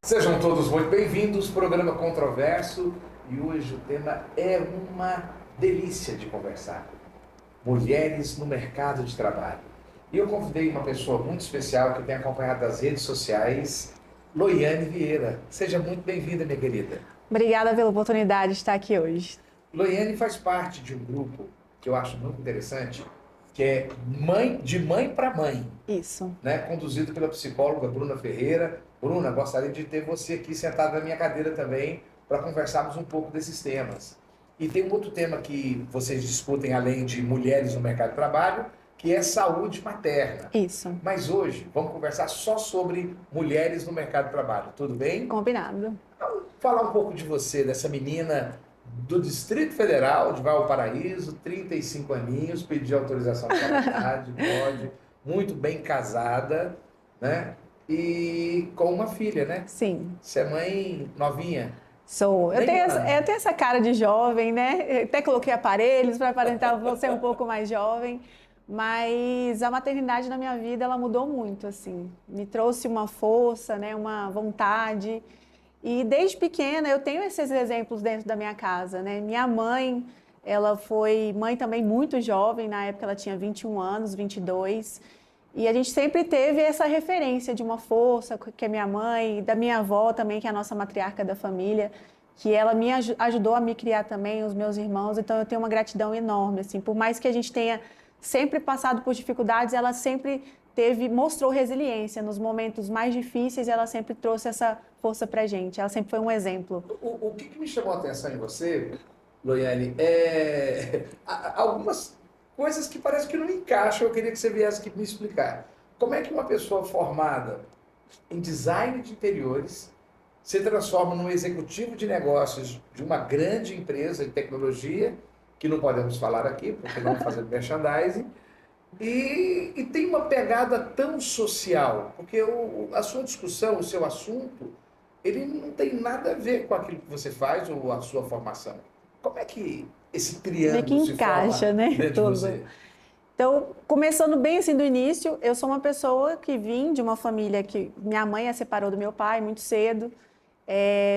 Sejam todos muito bem-vindos, programa Controverso, e hoje o tema é uma delícia de conversar. Mulheres no mercado de trabalho. E eu convidei uma pessoa muito especial que tem acompanhado as redes sociais, Loiane Vieira. Seja muito bem-vinda, minha querida. Obrigada pela oportunidade de estar aqui hoje. Loiane faz parte de um grupo que eu acho muito interessante, que é de mãe para mãe. Isso. Né? Conduzido pela psicóloga Bruna Ferreira. Bruna, gostaria de ter você aqui sentado na minha cadeira também para conversarmos um pouco desses temas. E tem um outro tema que vocês discutem além de mulheres no mercado de trabalho, que é saúde materna. Isso. Mas hoje vamos conversar só sobre mulheres no mercado de trabalho, tudo bem? Combinado. Então, falar um pouco de você, dessa menina do Distrito Federal, de Valparaíso, 35 aninhos, pediu autorização para a idade, pode, muito bem casada, né? E com uma filha, né? Sim. Você é mãe novinha? Sou. Eu tenho essa cara de jovem, né? Eu até coloquei aparelhos para aparentar ser um pouco mais jovem. Mas a maternidade na minha vida, ela mudou muito, assim. Me trouxe uma força, né? Uma vontade. E desde pequena eu tenho esses exemplos dentro da minha casa, né? Minha mãe, ela foi mãe também muito jovem, na época ela tinha 21 anos, 22. E a gente sempre teve essa referência de uma força, que é minha mãe, da minha avó também, que é a nossa matriarca da família, que ela me ajudou a me criar também, os meus irmãos. Então eu tenho uma gratidão enorme, assim. Por mais que a gente tenha sempre passado por dificuldades, ela sempre mostrou resiliência nos momentos mais difíceis, ela sempre trouxe essa força pra gente. Ela sempre foi um exemplo. O que me chamou a atenção em você, Loiane, algumas coisas que parece que não encaixam. Eu queria que você viesse aqui me explicar. Como é que uma pessoa formada em design de interiores se transforma num executivo de negócios de uma grande empresa de tecnologia, que não podemos falar aqui, porque não fazendo merchandising, e tem uma pegada tão social? Porque a sua discussão, o seu assunto, ele não tem nada a ver com aquilo que você faz ou a sua formação. Como é que esse triângulo que encaixa, se forma, né? dentro de você? Então, começando bem assim do início, eu sou uma pessoa que vim de uma família que minha mãe a separou do meu pai muito cedo.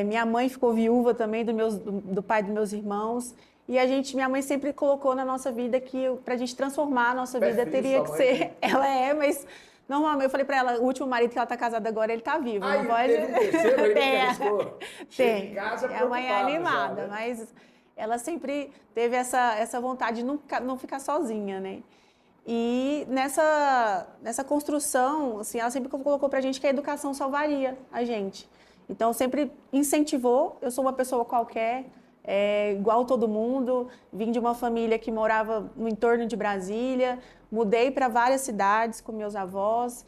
Minha mãe ficou viúva também do pai dos meus irmãos. E minha mãe sempre colocou na nossa vida que para a gente transformar a nossa vida teria que ser. Ela mas normalmente eu falei para ela, o último marido que ela está casada agora, ele está vivo. Não pode. Teve um terceiro aí que tem. Em casa Minha mãe é animada, já, né? mas ela sempre teve essa vontade de não ficar sozinha, né? E nessa construção, assim, ela sempre colocou pra gente que a educação salvaria a gente. Então, sempre incentivou. Eu sou uma pessoa qualquer, igual todo mundo. Vim de uma família que morava no entorno de Brasília. Mudei para várias cidades com meus avós.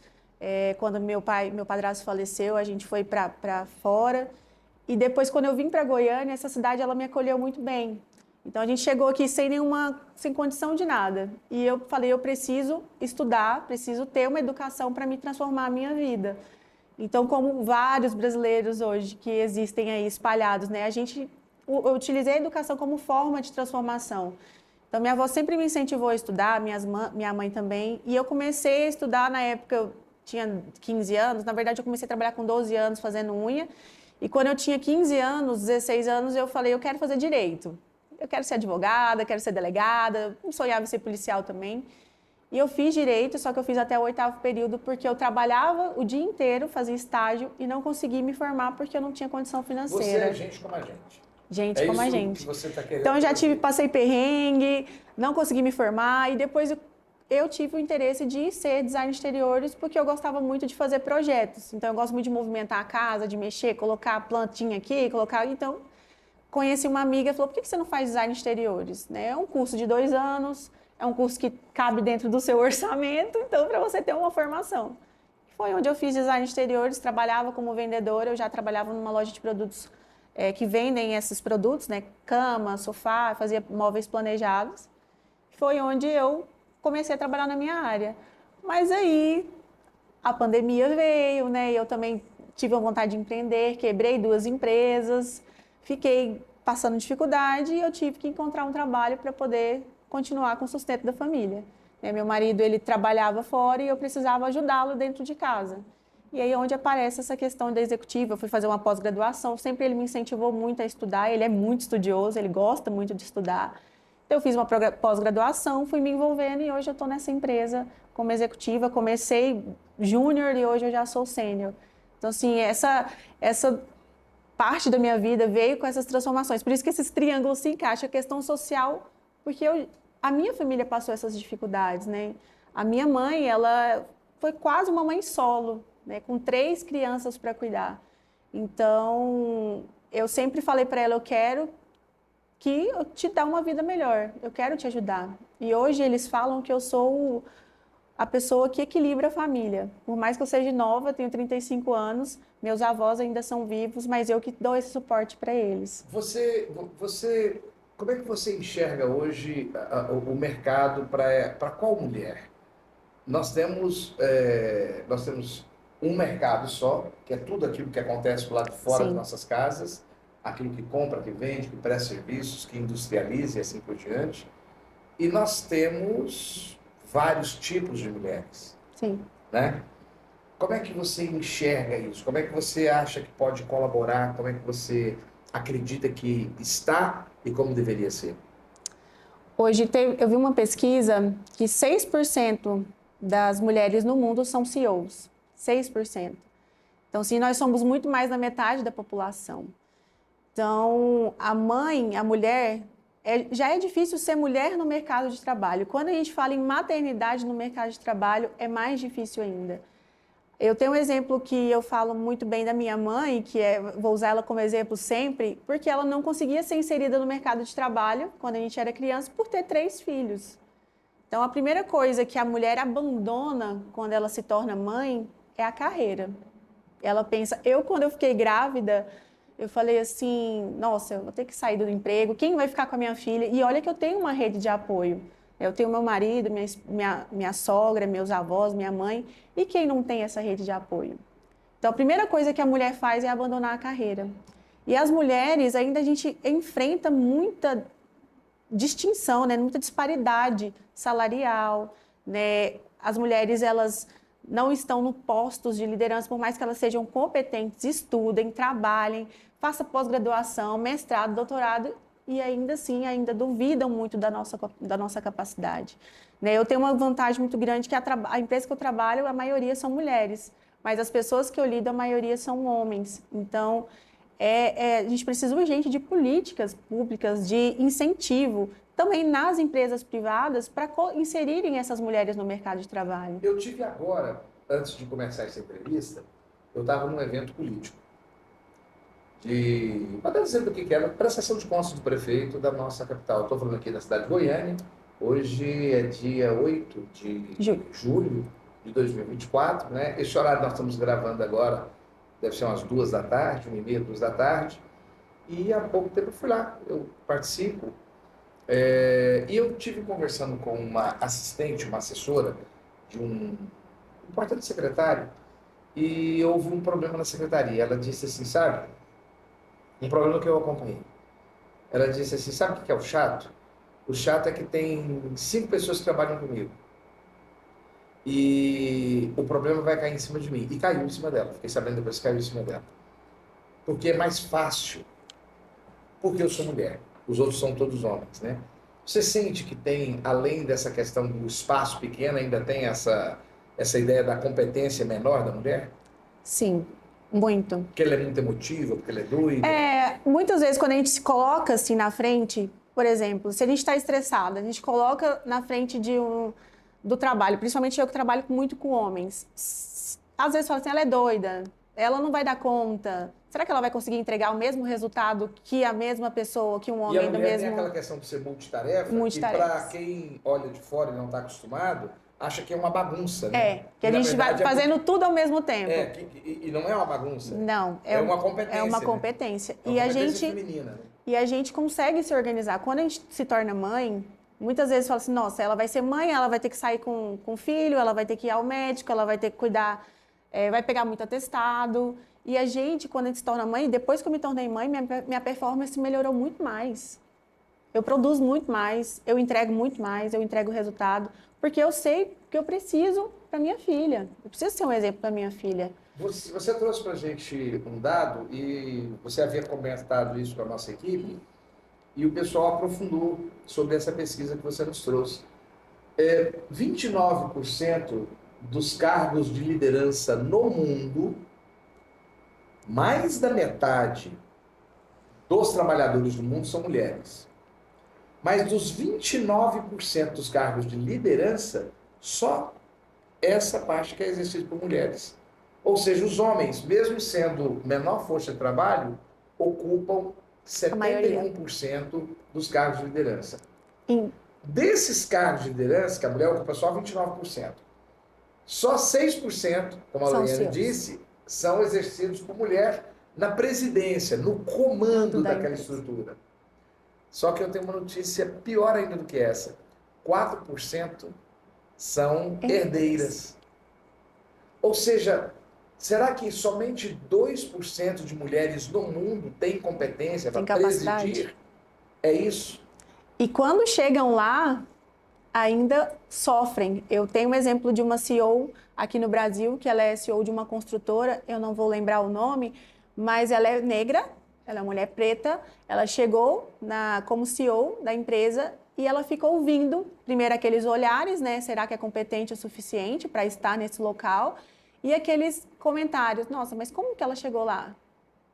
Quando meu padrasto faleceu, a gente foi para fora. E depois, quando eu vim para Goiânia, essa cidade ela me acolheu muito bem. Então a gente chegou aqui sem condição de nada. E eu falei, eu preciso estudar, preciso ter uma educação para me transformar a minha vida. Então, como vários brasileiros hoje que existem aí espalhados, né, eu utilizei a educação como forma de transformação. Então minha avó sempre me incentivou a estudar, minha mãe também. E eu comecei a estudar na época, eu tinha 15 anos, na verdade eu comecei a trabalhar com 12 anos fazendo unha. E quando eu tinha 15 anos, 16 anos, eu falei, eu quero fazer direito. Eu quero ser advogada, quero ser delegada, sonhava em ser policial também. E eu fiz direito, só que eu fiz até o 8º período porque eu trabalhava o dia inteiro, fazia estágio e não consegui me formar porque eu não tinha condição financeira. Você é gente como a gente. Gente como a gente. Que você tá querendo então eu passei perrengue, não consegui me formar e depois eu tive o interesse de ser designer de exteriores porque eu gostava muito de fazer projetos. Então eu gosto muito de movimentar a casa, de mexer, colocar a plantinha aqui, então conheci uma amiga e falou, por que você não faz design de exteriores? Né? É um curso de 2 anos, é um curso que cabe dentro do seu orçamento, então para você ter uma formação. Foi onde eu fiz design de exteriores, trabalhava como vendedora, eu já trabalhava numa loja de produtos que vendem esses produtos, né? Cama, sofá, fazia móveis planejados. Foi onde eu comecei a trabalhar na minha área. Mas aí a pandemia veio, né? E eu também tive a vontade de empreender, quebrei 2 empresas, fiquei passando dificuldade e eu tive que encontrar um trabalho para poder continuar com o sustento da família. Meu marido, ele trabalhava fora e eu precisava ajudá-lo dentro de casa. E aí é onde aparece essa questão da executiva. Eu fui fazer uma pós-graduação, sempre ele me incentivou muito a estudar, ele é muito estudioso, ele gosta muito de estudar. Então, eu fiz uma pós-graduação, fui me envolvendo e hoje eu estou nessa empresa como executiva. Comecei júnior e hoje eu já sou sênior. Então, assim, essa parte da minha vida veio com essas transformações. Por isso que esses triângulos se encaixam. A questão social, porque a minha família passou essas dificuldades, né? A minha mãe, ela foi quase uma mãe solo, né? Com 3 crianças para cuidar. Então, eu sempre falei para ela, eu quero que eu te dar uma vida melhor, eu quero te ajudar. E hoje eles falam que eu sou a pessoa que equilibra a família. Por mais que eu seja nova, tenho 35 anos, meus avós ainda são vivos, mas eu que dou esse suporte para eles. Como é que você enxerga hoje o mercado para qual mulher? Nós temos um mercado só, que é tudo aquilo que acontece do lado de fora Sim. de nossas casas, aquilo que compra, que vende, que presta serviços, que industrializa e assim por diante. E nós temos vários tipos de mulheres, Sim. né? Como é que você enxerga isso? Como é que você acha que pode colaborar? Como é que você acredita que está e como deveria ser? Hoje eu vi uma pesquisa que 6% das mulheres no mundo são CEOs. 6%. Então, sim, nós somos muito mais da metade da população. Então, a mulher, já é difícil ser mulher no mercado de trabalho. Quando a gente fala em maternidade no mercado de trabalho, é mais difícil ainda. Eu tenho um exemplo que eu falo muito bem da minha mãe, vou usar ela como exemplo sempre, porque ela não conseguia ser inserida no mercado de trabalho quando a gente era criança por ter 3 filhos. Então, a primeira coisa que a mulher abandona quando ela se torna mãe é a carreira. Ela pensa, quando eu fiquei grávida, eu falei assim, nossa, eu vou ter que sair do emprego, quem vai ficar com a minha filha? E olha que eu tenho uma rede de apoio. Eu tenho meu marido, minha sogra, meus avós, minha mãe, e quem não tem essa rede de apoio? Então, a primeira coisa que a mulher faz é abandonar a carreira. E as mulheres, ainda a gente enfrenta muita distinção, né? Muita disparidade salarial, né? As mulheres, elas não estão no postos de liderança, por mais que elas sejam competentes, estudem, trabalhem, façam pós-graduação, mestrado, doutorado, e ainda assim, ainda duvidam muito da nossa capacidade. Né? Eu tenho uma vantagem muito grande que a empresa que eu trabalho, a maioria são mulheres, mas as pessoas que eu lido, a maioria são homens. Então, a gente precisa urgente de políticas públicas, de incentivo, também nas empresas privadas, para inserirem essas mulheres no mercado de trabalho. Eu tive agora, antes de começar essa entrevista, eu estava num evento político. Para dizer do que era, prestação de contas do prefeito da nossa capital. Estou falando aqui da cidade de Goiânia. Hoje é dia 8 de julho de 2024, né? Esse horário nós estamos gravando agora, deve ser umas 2 da tarde, 1h30, 2 da tarde. E há pouco tempo eu fui lá, eu participo. E eu tive conversando com uma assistente, uma assessora de um importante secretário, e houve um problema na secretaria. Ela disse assim, sabe? Um problema que eu acompanhei. Ela disse assim, sabe o que é o chato? O chato é que tem 5 pessoas que trabalham comigo. E o problema vai cair em cima de mim. E caiu em cima dela. Fiquei sabendo depois que caiu em cima dela. Porque é mais fácil. Porque eu sou mulher. Os outros são todos homens, né? Você sente que tem, além dessa questão do espaço pequeno, ainda tem essa ideia da competência menor da mulher? Sim, muito. Porque ela é muito emotiva, porque ela é doida? Muitas vezes quando a gente se coloca assim na frente, por exemplo, se a gente está estressada, a gente coloca na frente do trabalho, principalmente eu que trabalho muito com homens. Às vezes fala assim, ela é doida, ela não vai dar conta. Será que ela vai conseguir entregar o mesmo resultado que a mesma pessoa, que um homem do mesmo... E a mulher tem aquela questão de ser multitarefa, que para quem olha de fora e não está acostumado, acha que é uma bagunça, né? Que a gente vai fazendo tudo ao mesmo tempo. E não é uma bagunça. Não, é uma competência. É uma competência. Né? É uma competência feminina, né? E a gente consegue se organizar. Quando a gente se torna mãe, Muitas vezes fala assim, nossa, ela vai ser mãe, ela vai ter que sair com o filho, ela vai ter que ir ao médico, ela vai ter que cuidar, vai pegar muito atestado. E a gente, quando a gente se torna mãe, depois que eu me tornei mãe, minha performance melhorou muito mais. Eu produzo muito mais, eu entrego muito mais, eu entrego o resultado, porque eu sei que eu preciso para minha filha. Eu preciso ser um exemplo para minha filha. Você trouxe para a gente um dado e você havia comentado isso com a nossa equipe e o pessoal aprofundou sobre essa pesquisa que você nos trouxe. 29% dos cargos de liderança no mundo, mais da metade dos trabalhadores do mundo são mulheres. Mas dos 29% dos cargos de liderança, só essa parte que é exercida por mulheres. Ou seja, os homens, mesmo sendo menor força de trabalho, ocupam 71% dos cargos de liderança. Desses cargos de liderança, que a mulher ocupa só 29%, só 6%, como a Loriane disse, são exercidos por mulher na presidência, no comando daquela estrutura. Só que eu tenho uma notícia pior ainda do que essa. 4% são herdeiras. Ou seja, será que somente 2% de mulheres no mundo têm competência para presidir? É isso. E quando chegam lá, ainda sofrem. Eu tenho um exemplo de uma CEO aqui no Brasil, que ela é CEO de uma construtora, eu não vou lembrar o nome, mas ela é negra, ela é uma mulher preta, ela chegou como CEO da empresa e ela ficou ouvindo, primeiro aqueles olhares, né? Será que é competente o suficiente para estar nesse local? E aqueles comentários, nossa, mas como que ela chegou lá?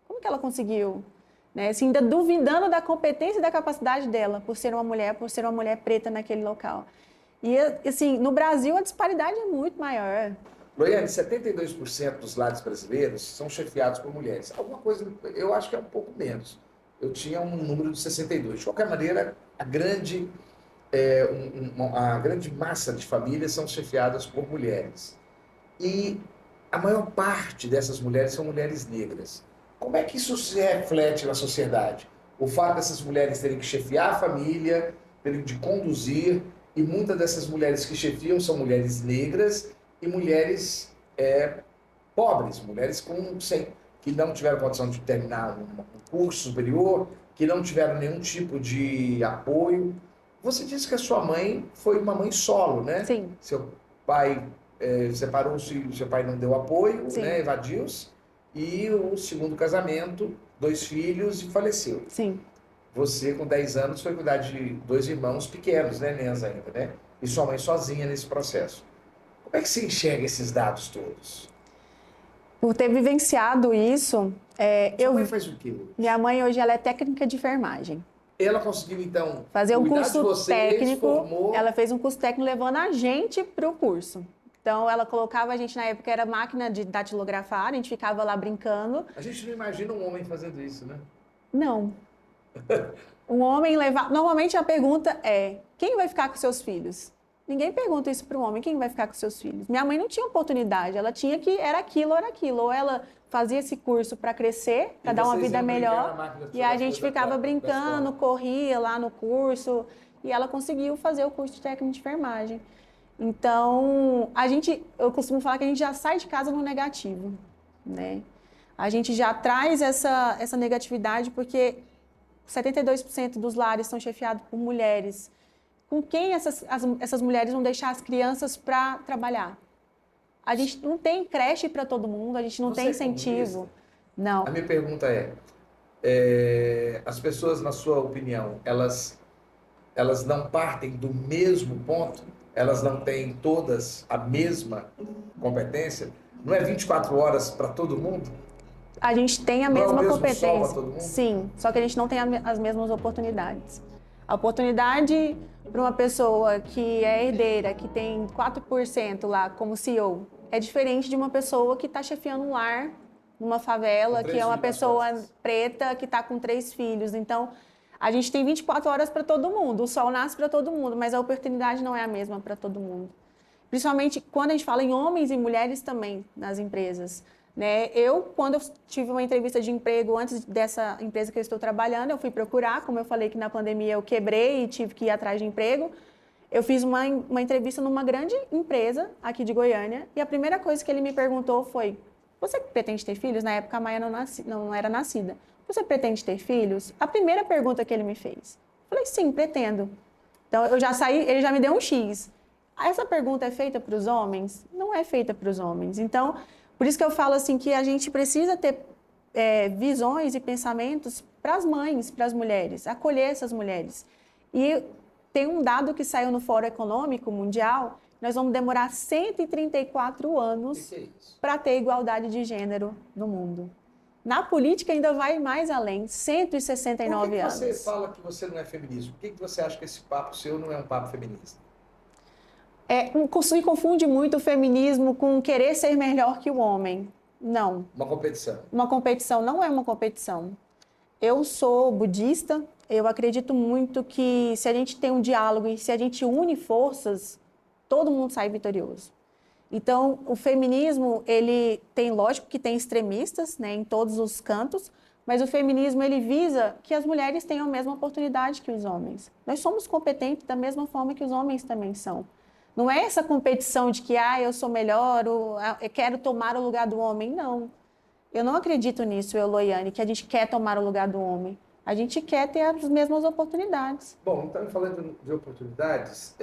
Como que ela conseguiu? Né? Assim, ainda duvidando da competência e da capacidade dela, por ser uma mulher preta naquele local. E, assim, no Brasil a disparidade é muito maior. Loriane, 72% dos lares brasileiros são chefiados por mulheres. Alguma coisa, eu acho que é um pouco menos. Eu tinha um número de 62%. De qualquer maneira, a grande massa de famílias são chefiadas por mulheres. E a maior parte dessas mulheres são mulheres negras. Como é que isso se reflete na sociedade? O fato dessas mulheres terem que chefiar a família, terem de conduzir, e muitas dessas mulheres que chefiam são mulheres negras e mulheres pobres, mulheres que não tiveram condição de terminar um curso superior, que não tiveram nenhum tipo de apoio. Você disse que a sua mãe foi uma mãe solo, né? Sim. Seu pai separou-se, seu pai não deu apoio, né? Evadiu-se. E o segundo casamento, 2 filhos e faleceu. Sim. Você, com 10 anos, foi cuidar de 2 irmãos pequenos, né, Nenza ainda, né? E sua mãe sozinha nesse processo. Como é que você enxerga esses dados todos? Por ter vivenciado isso... Sua mãe faz o quê? Minha mãe hoje ela é técnica de enfermagem. Ela conseguiu, então, fazer um cuidar curso de vocês, técnico. formou... Ela fez um curso técnico levando a gente para o curso. Então, ela colocava a gente, na época, era máquina de datilografar, a gente ficava lá brincando. A gente não imagina um homem fazendo isso, né? Não. Um homem levar... Normalmente a pergunta é, quem vai ficar com seus filhos? Ninguém pergunta isso para um homem, quem vai ficar com seus filhos? Minha mãe não tinha oportunidade, ela tinha que, era aquilo. Ou ela fazia esse curso para crescer, para dar uma vida melhor, e a gente ficava brincando, corria lá no curso, e ela conseguiu fazer o curso de técnico de enfermagem. Então, eu costumo falar que a gente já sai de casa no negativo, né? A gente já traz essa negatividade porque 72% dos lares são chefiados por mulheres. Com quem essas mulheres vão deixar as crianças para trabalhar? A gente não tem creche para todo mundo, a gente não tem incentivo. Não. A minha pergunta as pessoas, na sua opinião, elas não partem do mesmo ponto? Elas não têm todas a mesma competência? Não é 24 horas para todo mundo? A gente tem a mesma competência. Sol para todo mundo? Sim, só que a gente não tem as mesmas oportunidades. A oportunidade para uma pessoa que é herdeira, que tem 4% lá como CEO, é diferente de uma pessoa que está chefiando um lar numa favela, que é uma pessoa preta que está com 3 filhos. Então, a gente tem 24 horas para todo mundo, o sol nasce para todo mundo, mas a oportunidade não é a mesma para todo mundo. Principalmente quando a gente fala em homens e mulheres também nas empresas. Né? Quando eu tive uma entrevista de emprego antes dessa empresa que eu estou trabalhando, eu fui procurar, como eu falei que na pandemia eu quebrei e tive que ir atrás de emprego. Eu fiz uma entrevista numa grande empresa aqui de Goiânia e a primeira coisa que ele me perguntou foi: você pretende ter filhos? Na época a Maia não era nascida. Você pretende ter filhos? A primeira pergunta que ele me fez. Eu falei: sim, pretendo. Então eu já saí, ele já me deu um X. Essa pergunta é feita para os homens? Não é feita para os homens. Então, por isso que eu falo assim que a gente precisa ter visões e pensamentos para as mães, para as mulheres, acolher essas mulheres. E tem um dado que saiu no Fórum Econômico Mundial, nós vamos demorar 134 anos para ter igualdade de gênero no mundo. Na política ainda vai mais além, 169 anos. Por que você fala que você não é feminista? Por que você acha que esse papo seu não é um papo feminista? Se confunde muito o feminismo com querer ser melhor que o homem. Não. Uma competição. Uma competição não é uma competição. Eu sou budista, eu acredito muito que se a gente tem um diálogo e se a gente une forças, todo mundo sai vitorioso. Então, o feminismo, ele tem, lógico que tem extremistas, né, em todos os cantos, mas o feminismo, ele visa que as mulheres tenham a mesma oportunidade que os homens. Nós somos competentes da mesma forma que os homens também são. Não é essa competição de que, eu sou melhor, ou eu quero tomar o lugar do homem, não. Eu não acredito nisso, Loiane, que a gente quer tomar o lugar do homem. A gente quer ter as mesmas oportunidades. Bom, então falando de oportunidades,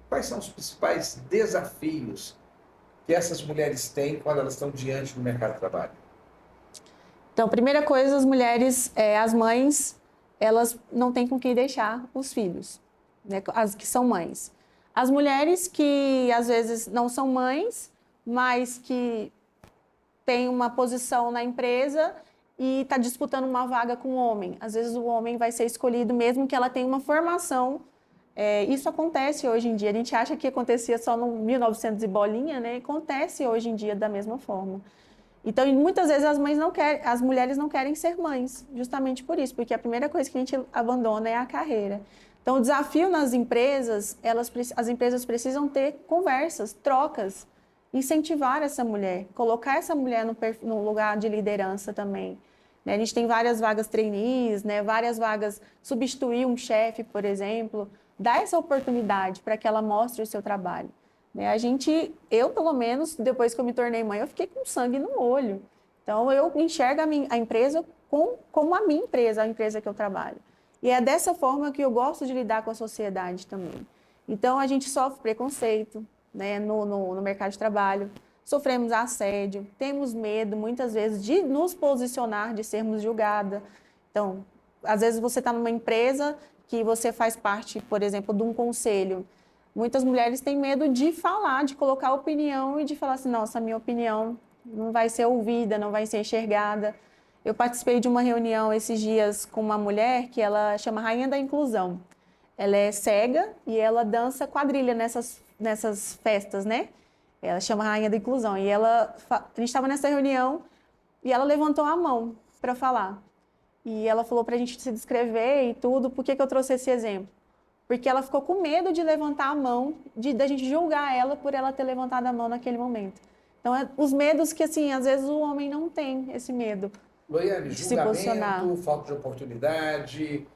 quais são os principais desafios que essas mulheres têm quando elas estão diante do mercado de trabalho? Então, primeira coisa, as mulheres, as mães, elas não têm com quem deixar os filhos, né? As que são mães. As mulheres que, às vezes, não são mães, mas que têm uma posição na empresa e está disputando uma vaga com o homem. Às vezes, o homem vai ser escolhido mesmo que ela tenha uma formação. Isso acontece hoje em dia. A gente acha que acontecia só no 1900 e bolinha, né? Acontece hoje em dia da mesma forma. Então, muitas vezes as mulheres não querem ser mães, justamente por isso, porque a primeira coisa que a gente abandona é a carreira. Então, o desafio nas empresas, as empresas precisam ter conversas, trocas, incentivar essa mulher, colocar essa mulher no lugar de liderança também. Né? A gente tem várias vagas trainees, né? Várias vagas, substituir um chefe, por exemplo, dar essa oportunidade para que ela mostre o seu trabalho. Eu, pelo menos, depois que eu me tornei mãe, eu fiquei com sangue no olho. Então, eu enxergo a empresa como a minha empresa, a empresa que eu trabalho. E é dessa forma que eu gosto de lidar com a sociedade também. Então, a gente sofre preconceito, né, no mercado de trabalho, sofremos assédio, temos medo, muitas vezes, de nos posicionar, de sermos julgadas. Então, às vezes você está numa empresa que você faz parte, por exemplo, de um conselho. Muitas mulheres têm medo de falar, de colocar opinião e de falar assim: nossa, a minha opinião não vai ser ouvida, não vai ser enxergada. Eu participei de uma reunião esses dias com uma mulher que ela chama Rainha da Inclusão. Ela é cega e ela dança quadrilha nessas festas, né? Ela chama Rainha da Inclusão. E a gente estava nessa reunião e ela levantou a mão para falar. E ela falou para a gente se descrever e tudo. Por que eu trouxe esse exemplo? Porque ela ficou com medo de levantar a mão, da gente julgar ela por ela ter levantado a mão naquele momento. Então, os medos que, assim, às vezes o homem não tem esse medo. Loiane, julgamento, falta de oportunidade,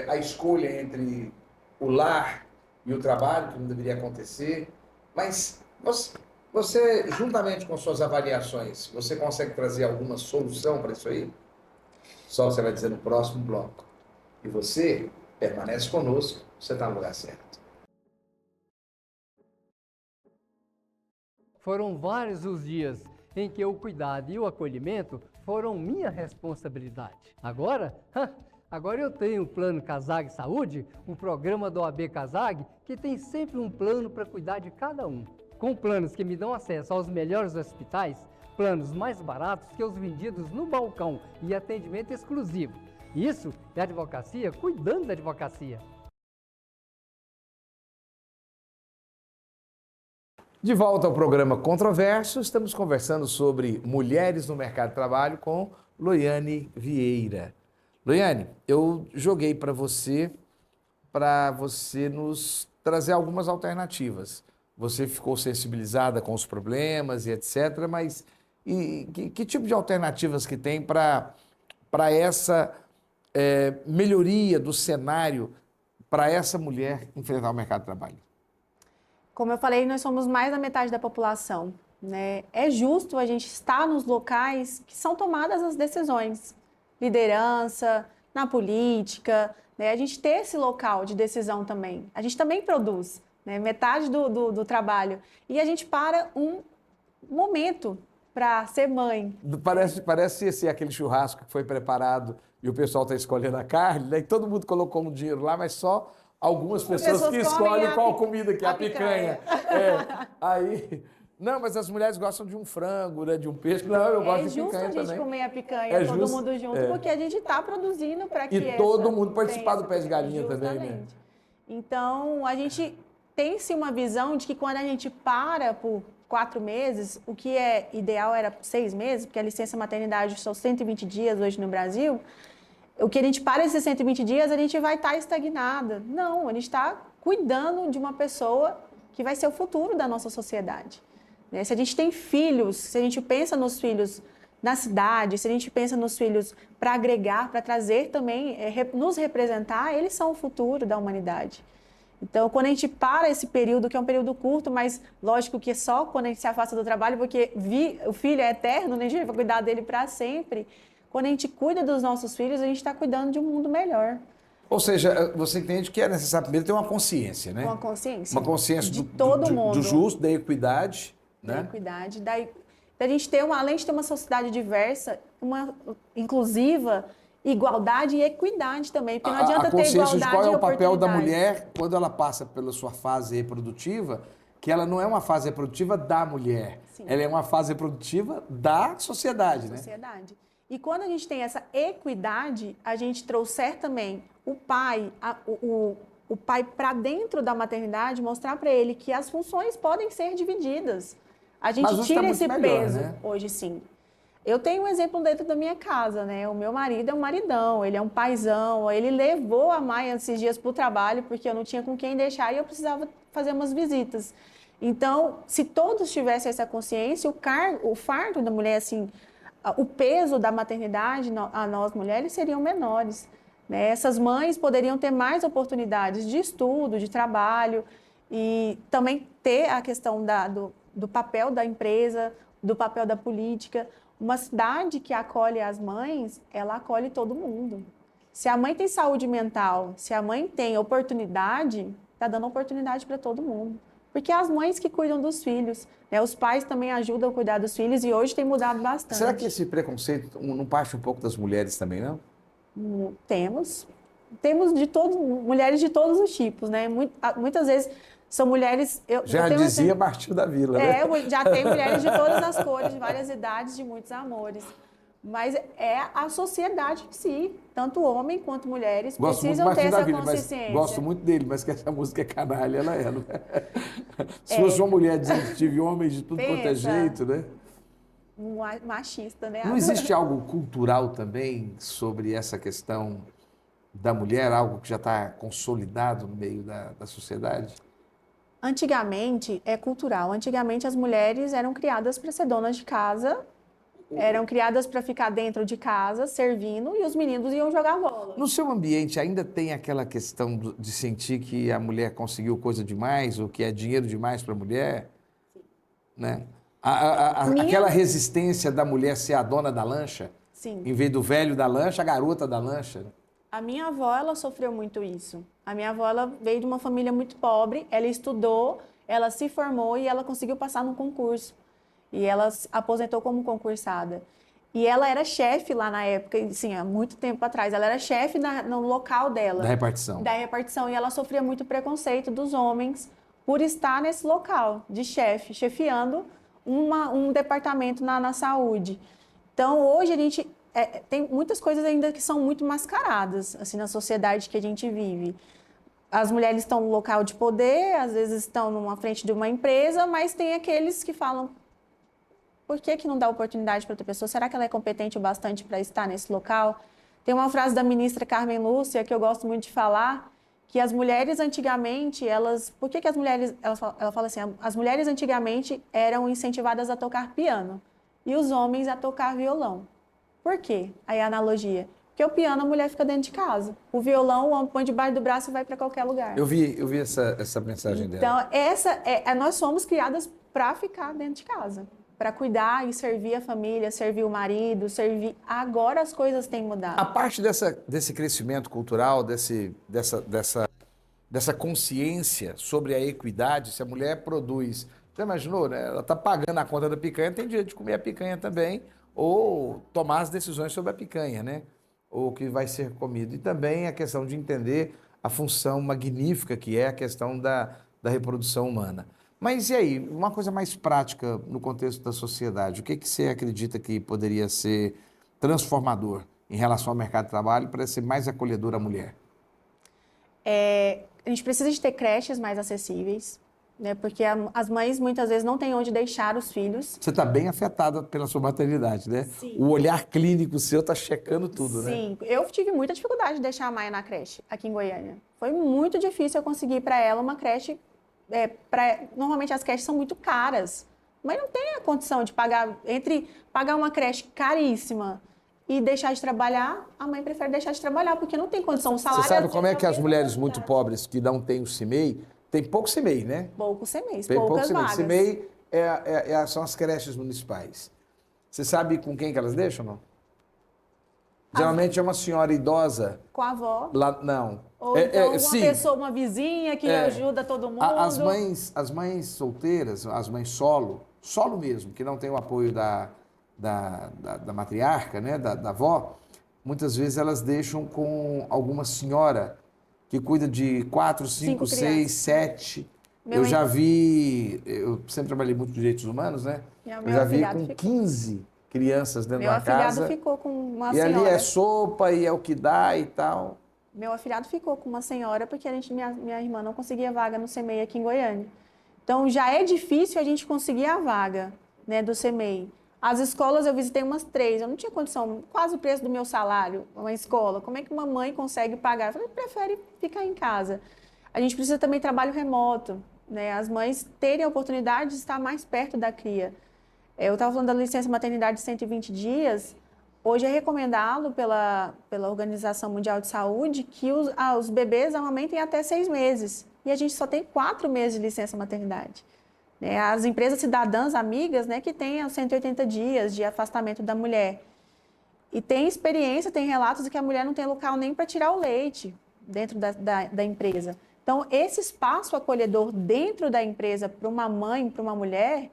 a escolha entre o lar e o trabalho, que não deveria acontecer. Mas você, juntamente com suas avaliações, você consegue trazer alguma solução para isso aí? Só você vai dizer no próximo bloco. E você permanece conosco, você está no lugar certo. Foram vários os dias em que o cuidado e o acolhimento foram minha responsabilidade. Agora eu tenho o Plano Casag Saúde, o programa da OAB Casag, que tem sempre um plano para cuidar de cada um. Com planos que me dão acesso aos melhores hospitais, planos mais baratos que os vendidos no balcão e atendimento exclusivo. Isso é advocacia cuidando da advocacia. De volta ao programa Controverso, estamos conversando sobre mulheres no mercado de trabalho com Loiane Vieira. Loiane, eu joguei para você nos trazer algumas alternativas. você ficou sensibilizada com os problemas e etc., mas que tipo de alternativas que tem para essa melhoria do cenário para essa mulher enfrentar o mercado de trabalho? Como eu falei, nós somos mais da metade da população, né? É justo a gente estar nos locais que são tomadas as decisões, liderança, na política, né? A gente ter esse local de decisão também. A gente também produz, né? Metade do trabalho. E a gente para um momento para ser mãe. Parece ser aquele churrasco que foi preparado e o pessoal está escolhendo a carne, né? E todo mundo colocou um dinheiro lá, mas só algumas pessoas que escolhem qual comida que é a picanha. Aí, não, mas as mulheres gostam de um frango, né? De um peixe. Não, eu gosto de picanha também. É justo a gente comer a picanha, todo mundo junto, porque a gente está produzindo para que todo mundo participar do pé de galinha também, né? Então, a gente tem-se uma visão de que quando a gente para por 4 meses, o que é ideal era 6 meses, porque a licença maternidade são 120 dias hoje no Brasil. O que a gente para esses 120 dias, a gente vai estar estagnada. Não, a gente está cuidando de uma pessoa que vai ser o futuro da nossa sociedade. Né? Se a gente tem filhos, se a gente pensa nos filhos na cidade, se a gente pensa nos filhos para agregar, para trazer também, nos representar, eles são o futuro da humanidade. Então, quando a gente para esse período, que é um período curto, mas lógico que é só quando a gente se afasta do trabalho, porque o filho é eterno, né? A gente vai cuidar dele para sempre. Quando a gente cuida dos nossos filhos, a gente está cuidando de um mundo melhor. Ou seja, você entende que é necessário primeiro ter uma consciência, né? Uma consciência. Uma consciência de todo mundo. Do justo, da equidade, né? Da equidade. Da gente ter além de ter uma sociedade diversa, uma inclusiva, igualdade e equidade também, porque não adianta ter igualdade e oportunidade. A consciência de qual é o papel da mulher quando ela passa pela sua fase reprodutiva, que ela não é uma fase reprodutiva da mulher, sim, ela é uma fase reprodutiva da sociedade, né? Sociedade. E quando a gente tem essa equidade, a gente trouxer também o pai, o pai para dentro da maternidade, mostrar para ele que as funções podem ser divididas. A gente tira esse peso, né? Hoje sim. Eu tenho um exemplo dentro da minha casa, né? O meu marido é um maridão, ele é um paizão, ele levou a Maia esses dias para o trabalho porque eu não tinha com quem deixar e eu precisava fazer umas visitas. Então, se todos tivessem essa consciência, o fardo da mulher, assim, o peso da maternidade a nós mulheres seriam menores, né? Essas mães poderiam ter mais oportunidades de estudo, de trabalho e também ter a questão do papel da empresa, do papel da política. Uma cidade que acolhe as mães, ela acolhe todo mundo. Se a mãe tem saúde mental, se a mãe tem oportunidade, está dando oportunidade para todo mundo. Porque é as mães que cuidam dos filhos, né? Os pais também ajudam a cuidar dos filhos e hoje tem mudado bastante. Será que esse preconceito não parte um pouco das mulheres também, não? Temos mulheres de todos os tipos, né? Muitas vezes são mulheres... Já dizia Martinho da Vila, né? Já tem mulheres de todas as cores, de várias idades, de muitos amores. Mas é a sociedade em si, tanto homem quanto mulheres, precisam ter essa consciência. Gosto muito dele, mas que essa música é canalha, ela é. Não é? Se fosse uma mulher dizendo que tive homens de tudo quanto é jeito, né? Machista, né? Não existe algo cultural também sobre essa questão da mulher, algo que já está consolidado no meio da sociedade? Antigamente, é cultural. Antigamente, as mulheres eram criadas para ser donas de casa, eram criadas para ficar dentro de casa, servindo, e os meninos iam jogar bola. No seu ambiente, ainda tem aquela questão de sentir que a mulher conseguiu coisa demais, ou que é dinheiro demais para a mulher? Sim. Né? Aquela resistência da mulher ser a dona da lancha? Sim. Em vez do velho da lancha, a garota da lancha? A minha avó, ela sofreu muito isso. A minha avó, ela veio de uma família muito pobre, ela estudou, ela se formou e ela conseguiu passar num concurso. E ela aposentou como concursada. E ela era chefe lá na época, assim, há muito tempo atrás. Ela era chefe no local dela. Da repartição. Da repartição. E ela sofria muito preconceito dos homens por estar nesse local de chefe, chefiando um departamento na saúde. Então, hoje a gente tem muitas coisas ainda que são muito mascaradas, assim, na sociedade que a gente vive. As mulheres estão no local de poder, às vezes estão numa frente de uma empresa, mas tem aqueles que falam: por que não dá oportunidade para outra pessoa? Será que ela é competente o bastante para estar nesse local? Tem uma frase da ministra Carmen Lúcia que eu gosto muito de falar, que as mulheres antigamente, por que as mulheres, ela fala assim, as mulheres antigamente eram incentivadas a tocar piano e os homens a tocar violão. Por quê? Aí a analogia. Porque o piano a mulher fica dentro de casa. O violão, o homem põe debaixo do braço e vai para qualquer lugar. Eu vi essa mensagem dela. Então, nós somos criadas para ficar dentro de casa, para cuidar e servir a família, servir o marido, servir. Agora as coisas têm mudado. A parte desse crescimento cultural, dessa consciência sobre a equidade, se a mulher produz, você imaginou, né? Ela está pagando a conta da picanha, tem direito de comer a picanha também, ou tomar as decisões sobre a picanha, né? Ou o que vai ser comido. E também a questão de entender a função magnífica que é a questão da reprodução humana. Mas e aí, uma coisa mais prática no contexto da sociedade, o que você acredita que poderia ser transformador em relação ao mercado de trabalho para ser mais acolhedor à mulher? A gente precisa de ter creches mais acessíveis, né? Porque as mães muitas vezes não têm onde deixar os filhos. Você está bem afetada pela sua maternidade, né? Sim. O olhar clínico seu está checando tudo, né? Sim, eu tive muita dificuldade de deixar a Maia na creche aqui em Goiânia. Foi muito difícil eu conseguir para ela uma creche. Normalmente as creches são muito caras, mas não tem a condição de pagar, entre pagar uma creche caríssima e deixar de trabalhar, a mãe prefere deixar de trabalhar, porque não tem condição. O salário Você sabe como é que as mulheres muito pobres que não têm o CIMEI, tem pouco CIMEI, né? Poucos CMEIs, Tem pouco poucas CIMEI. vagas. CIMEI são as creches municipais. Você sabe com quem que elas deixam, não? Geralmente é uma senhora idosa. Com a avó. Lá, não. Ou então sim. pessoa, uma vizinha que ajuda todo mundo. As mães solteiras, as mães solo mesmo, que não tem o apoio da matriarca, né, da avó, muitas vezes elas deixam com alguma senhora que cuida de 4, 5, 6, 7. Eu já vi, eu sempre trabalhei muito com direitos humanos, né? Eu já vi com 15 crianças dentro da casa. Meu afilhado ficou com uma e senhora. Ali é sopa e é o que dá e tal. Meu afilhado ficou com uma senhora porque minha irmã não conseguia vaga no CMEI aqui em Goiânia. Então, já é difícil a gente conseguir a vaga, né, do CMEI. As escolas, eu visitei umas 3, eu não tinha condição, quase o preço do meu salário, uma escola. Como é que uma mãe consegue pagar? Eu falei, prefere ficar em casa. A gente precisa também de trabalho remoto, né? As mães terem a oportunidade de estar mais perto da cria. Eu estava falando da licença maternidade de 120 dias. Hoje é recomendado pela Organização Mundial de Saúde que os bebês amamentem até 6 meses. E a gente só tem 4 meses de licença maternidade. As empresas cidadãs amigas, né, que têm 180 dias de afastamento da mulher. E tem experiência, tem relatos de que a mulher não tem local nem para tirar o leite dentro da empresa. Então, esse espaço acolhedor dentro da empresa para uma mãe, para uma mulher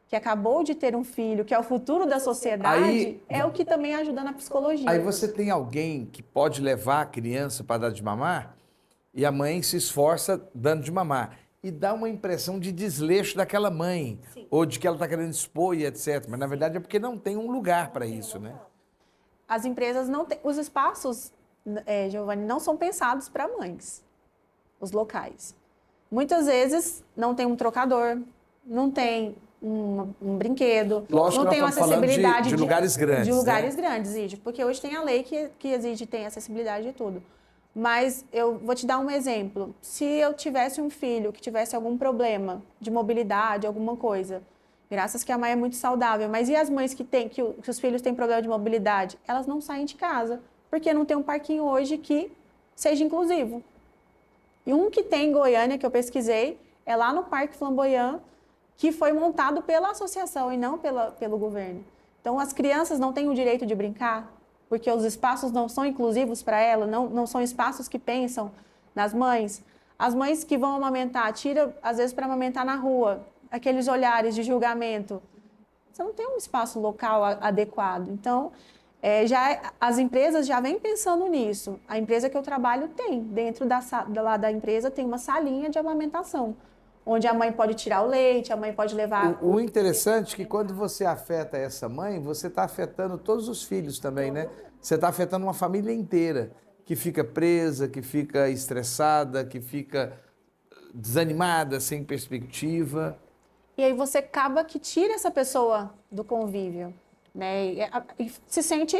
que acabou de ter um filho, que é o futuro da sociedade, é o que também ajuda na psicologia. Aí você tem alguém que pode levar a criança para dar de mamar e a mãe se esforça dando de mamar. E dá uma impressão de desleixo daquela mãe, sim, ou de que ela está querendo expor e etc. Mas, na verdade, é porque não tem um lugar para isso, né? As empresas não têm... Os espaços, Giovanni, não são pensados para mães, os locais. Muitas vezes não tem um trocador, não tem um brinquedo, lógico, não tem uma acessibilidade de lugares grandes. De lugares, né? Grandes, exige, porque hoje tem a lei que exige, tem acessibilidade de tudo. Mas eu vou te dar um exemplo. Se eu tivesse um filho que tivesse algum problema de mobilidade, alguma coisa, graças que a Maia é muito saudável, mas e as mães que os filhos têm problema de mobilidade? Elas não saem de casa, porque não tem um parquinho hoje que seja inclusivo. E um que tem em Goiânia, que eu pesquisei, é lá no Parque Flamboyant, que foi montado pela associação e não pelo governo. Então, as crianças não têm o direito de brincar, porque os espaços não são inclusivos para ela, não são espaços que pensam nas mães. As mães que vão amamentar, tira, às vezes, para amamentar na rua, aqueles olhares de julgamento. Você não tem um espaço local adequado. Então, as empresas já vêm pensando nisso. A empresa que eu trabalho tem, dentro da empresa, tem uma salinha de amamentação, onde a mãe pode tirar o leite, a mãe pode levar... O interessante é que quando você afeta essa mãe, você está afetando todos os filhos também, né? Você está afetando uma família inteira, que fica presa, que fica estressada, que fica desanimada, sem perspectiva. E aí você acaba que tira essa pessoa do convívio, né? E se sente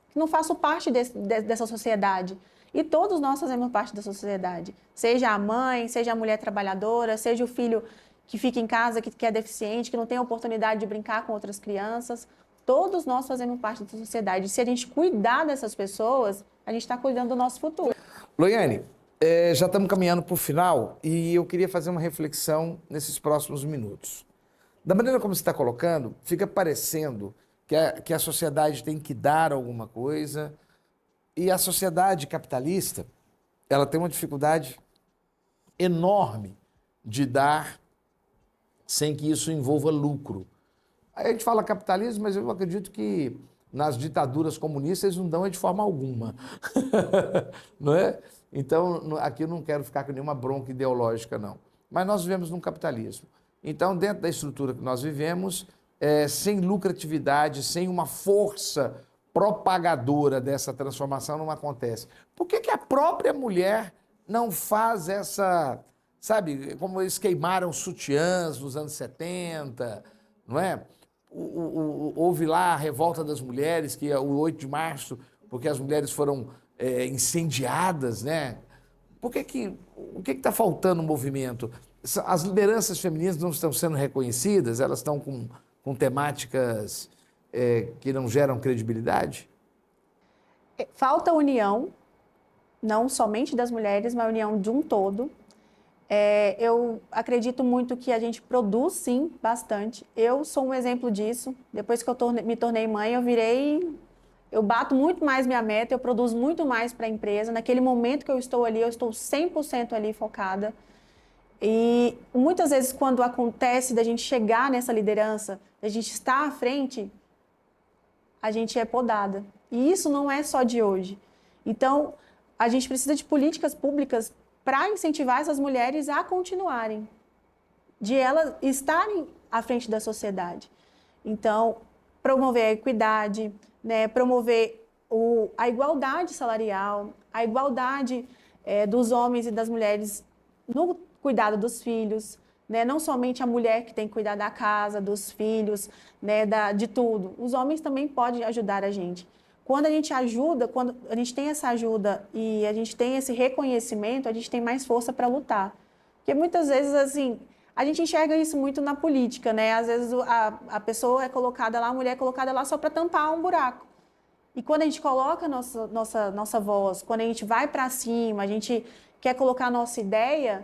que não faço parte dessa sociedade. E todos nós fazemos parte da sociedade. Seja a mãe, seja a mulher trabalhadora, seja o filho que fica em casa, que é deficiente, que não tem a oportunidade de brincar com outras crianças. Todos nós fazemos parte da sociedade. E se a gente cuidar dessas pessoas, a gente está cuidando do nosso futuro. Loiane, já estamos caminhando para o final e eu queria fazer uma reflexão nesses próximos minutos. Da maneira como você está colocando, fica parecendo que a sociedade tem que dar alguma coisa e a sociedade capitalista, ela tem uma dificuldade enorme de dar sem que isso envolva lucro. Aí a gente fala capitalismo, mas eu acredito que nas ditaduras comunistas eles não dão de forma alguma. Não é? Então, aqui eu não quero ficar com nenhuma bronca ideológica, não. Mas nós vivemos num capitalismo. Então, dentro da estrutura que nós vivemos, sem lucratividade, sem uma força propagadora dessa transformação, não acontece. Por que a própria mulher não faz essa... Sabe, como eles queimaram sutiãs nos anos 70, não é? Houve lá a revolta das mulheres, que é o 8 de março, porque as mulheres foram incendiadas, né? O que está faltando no movimento? As lideranças femininas não estão sendo reconhecidas? Elas estão com temáticas que não geram credibilidade? Falta união, não somente das mulheres, mas a união de um todo. Eu acredito muito que a gente produz, sim, bastante. Eu sou um exemplo disso. Depois que eu me tornei mãe, eu bato muito mais minha meta, eu produzo muito mais para a empresa. Naquele momento que eu estou ali, eu estou 100% ali focada. E muitas vezes, quando acontece da gente chegar nessa liderança, da gente estar à frente, a gente é podada. E isso não é só de hoje. Então, a gente precisa de políticas públicas para incentivar essas mulheres a continuarem, de elas estarem à frente da sociedade. Então, promover a equidade, né, promover a igualdade salarial, a igualdade dos homens e das mulheres no cuidado dos filhos, né, não somente a mulher que tem que cuidar da casa, dos filhos, né, de tudo. Os homens também podem ajudar a gente. Quando a gente ajuda, quando a gente tem essa ajuda e a gente tem esse reconhecimento, a gente tem mais força para lutar. Porque muitas vezes, assim, a gente enxerga isso muito na política, né? Às vezes a pessoa é colocada lá, a mulher é colocada lá só para tampar um buraco. E quando a gente coloca a nossa voz, quando a gente vai para cima, a gente quer colocar a nossa ideia,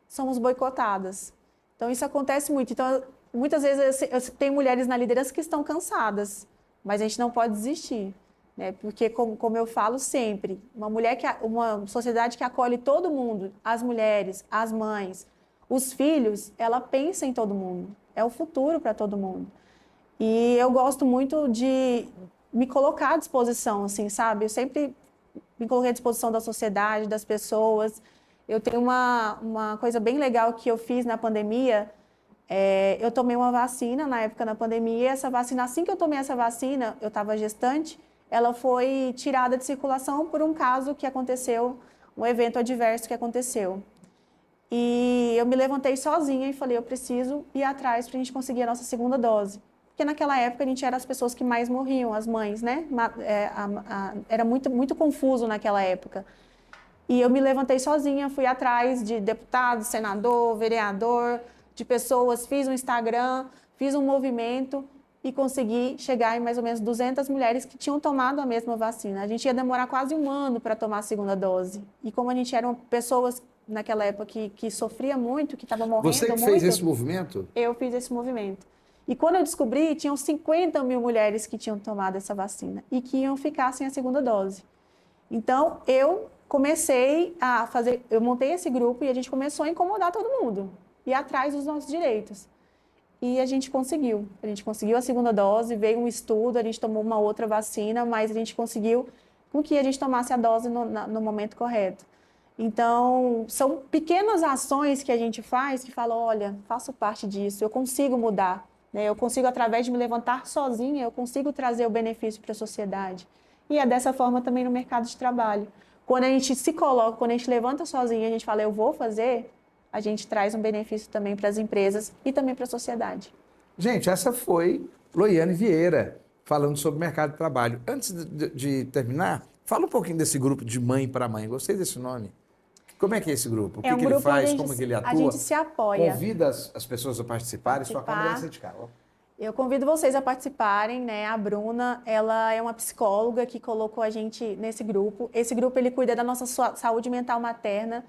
somos boicotadas. Então, isso acontece muito. Então, muitas vezes eu tenho mulheres na liderança que estão cansadas. Mas a gente não pode desistir, né? Porque, como eu falo sempre, uma sociedade que acolhe todo mundo, as mulheres, as mães, os filhos, ela pensa em todo mundo. É o futuro para todo mundo. E eu gosto muito de me colocar à disposição, assim, sabe? Eu sempre me coloquei à disposição da sociedade, das pessoas. Eu tenho uma coisa bem legal que eu fiz na pandemia. Eu tomei uma vacina na época da pandemia, essa vacina, assim que eu tomei essa vacina, eu estava gestante, ela foi tirada de circulação por um caso que aconteceu, um evento adverso que aconteceu. E eu me levantei sozinha e falei, eu preciso ir atrás para a gente conseguir a nossa segunda dose. Porque naquela época a gente era as pessoas que mais morriam, as mães, né? Era muito, muito confuso naquela época. E eu me levantei sozinha, fui atrás de deputado, senador, vereador, de pessoas, fiz um Instagram, fiz um movimento e consegui chegar em mais ou menos 200 mulheres que tinham tomado a mesma vacina. A gente ia demorar quase 1 ano para tomar a segunda dose. E como a gente eram pessoas naquela época que sofria muito, que estava morrendo muito... Você que fez esse movimento? Eu fiz esse movimento. E quando eu descobri, tinham 50 mil mulheres que tinham tomado essa vacina e que iam ficar sem a segunda dose. Então, eu comecei a fazer... Eu montei esse grupo e a gente começou a incomodar todo mundo. E atrás dos nossos direitos. E a gente conseguiu. A gente conseguiu a segunda dose, veio um estudo, a gente tomou uma outra vacina, mas a gente conseguiu com que a gente tomasse a dose no momento correto. Então, são pequenas ações que a gente faz que falam, olha, faço parte disso, eu consigo mudar. Né? Eu consigo, através de me levantar sozinha, eu consigo trazer o benefício para a sociedade. E é dessa forma também no mercado de trabalho. Quando a gente se coloca, quando a gente levanta sozinha, a gente fala, eu vou fazer... a gente traz um benefício também para as empresas e também para a sociedade. Gente, essa foi Loiane Vieira, falando sobre o mercado de trabalho. Antes de terminar, Fala um pouquinho desse grupo de mãe para mãe. Gostei desse nome. Como é que é esse grupo? O que, É um que ele grupo faz? onde Como é que ele atua? a gente se apoia. Convida as pessoas a participarem. Sua câmera vai ser de cá. Ó. Eu convido vocês a participarem, né? A Bruna, ela é uma psicóloga que colocou a gente nesse grupo. Esse grupo, ele cuida da nossa saúde mental materna,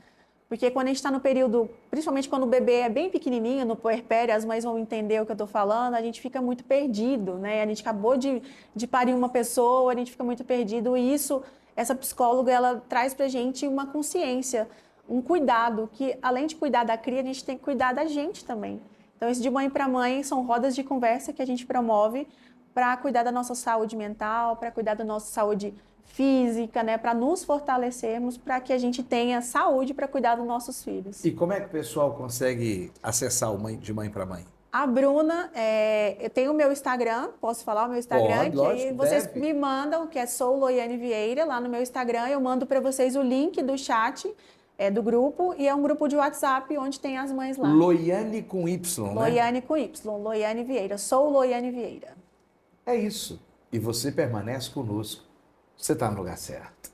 porque quando a gente está no período, principalmente quando o bebê é bem pequenininho, no puerpério, as mães vão entender o que eu estou falando, a gente fica muito perdido, né? A gente acabou de parir uma pessoa, a gente fica muito perdido, e isso, essa psicóloga, ela traz pra gente uma consciência, um cuidado, que além de cuidar da cria, a gente tem que cuidar da gente também. Então, esse de mãe para mãe são rodas de conversa que a gente promove para cuidar da nossa saúde mental, para cuidar da nossa saúde física, né, para nos fortalecermos, para que a gente tenha saúde para cuidar dos nossos filhos. E como é que o pessoal consegue acessar o de mãe para mãe? A Bruna, eu tenho o meu Instagram, posso falar o meu Instagram? Pode, que lógico, aí vocês deve. me mandam, que é Sou Loiane Vieira, lá no meu Instagram, eu mando para vocês o link do chat do grupo, e é um grupo de WhatsApp onde tem as mães lá. Loiane com Y, né? Loiane com Y, Loiane Vieira, Sou Loiane Vieira. É isso. E você permanece conosco. Você está no lugar certo.